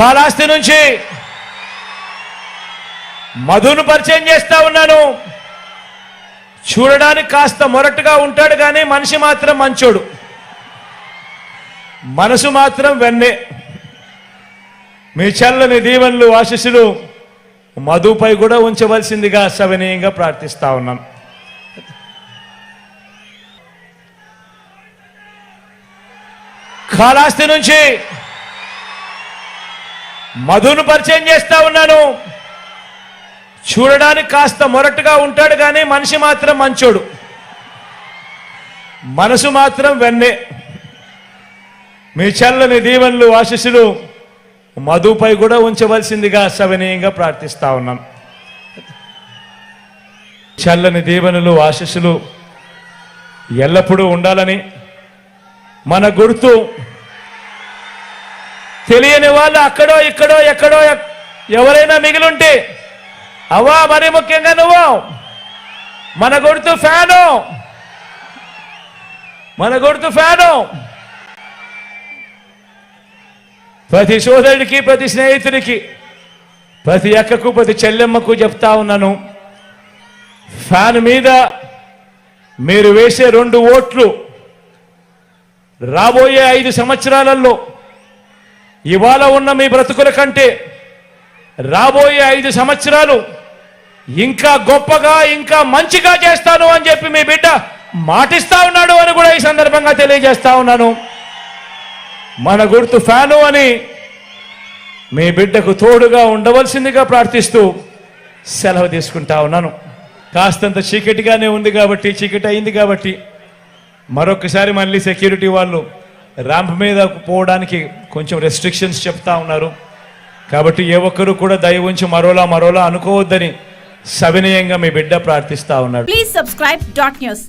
కాళహస్తి నుంచి మధును పరిచయం చేస్తా ఉన్నాను. చూడడానికి కాస్త మొరటుగా ఉంటాడు కానీ మనిషి మాత్రం మంచోడు, మనసు మాత్రం వెన్నే. మీ చల్లని దీవెనలు ఆశీస్సులు మధుపై కూడా ఉంచవలసిందిగా సవినయంగా ప్రార్థిస్తా ఉన్నాను. కాళహస్తి నుంచి మధును పరిచయం చేస్తా ఉన్నాను. చూడడానికి కాస్త మొరటుగా ఉంటాడు కానీ మనిషి మాత్రం మంచోడు, మనసు మాత్రం వెన్నే. మీ చల్లని దీవెనలు ఆశీస్సులు మధుపై కూడా ఉంచవలసిందిగా సవినయంగా ప్రార్థిస్తా ఉన్నాను. చల్లని దీవెనలు ఆశీస్సులు ఎల్లప్పుడూ ఉండాలని, మన గుర్తు తెలియని వాళ్ళు అక్కడో ఇక్కడో ఎక్కడో ఎవరైనా మిగిలుంటే అవ్వా మరి ముఖ్యంగా నువ్వు మన గుర్తు ఫ్యాను, మన గుర్తు ఫ్యాను. ప్రతి సోదరుడికి, ప్రతి స్నేహితుడికి, ప్రతి అక్కకు, ప్రతి చెల్లెమ్మకు చెప్తా ఉన్నాను, ఫ్యాన్ మీద మీరు వేసే 2 ఓట్లు రాబోయే 5 సంవత్సరాలలో ఇవాళ ఉన్న మీ బ్రతుకుల కంటే రాబోయే 5 సంవత్సరాలు ఇంకా గొప్పగా, ఇంకా మంచిగా చేస్తాను అని చెప్పి మీ బిడ్డ మాటిస్తా ఉన్నాడు అని కూడా ఈ సందర్భంగా తెలియజేస్తా ఉన్నాను. మన గుర్తు ఫ్యాను అని మీ బిడ్డకు తోడుగా ఉండవలసిందిగా ప్రార్థిస్తూ సెలవు తీసుకుంటా ఉన్నాను. కాస్తంత చీకటిగానే ఉంది కాబట్టి, చీకటి అయింది కాబట్టి మరొకసారి మళ్ళీ సెక్యూరిటీ వాళ్ళు ర్యాంప్ మీద పోవడానికి కొంచెం రెస్ట్రిక్షన్స్ చెప్తా ఉన్నారు. కాబట్టి ఏ ఒక్కరు కూడా దయ ఉంచి మరోలా అనుకోవద్దని సవినయంగా మీ బిడ్డ ప్రార్థిస్తా ఉన్నాడు. Please subscribe .news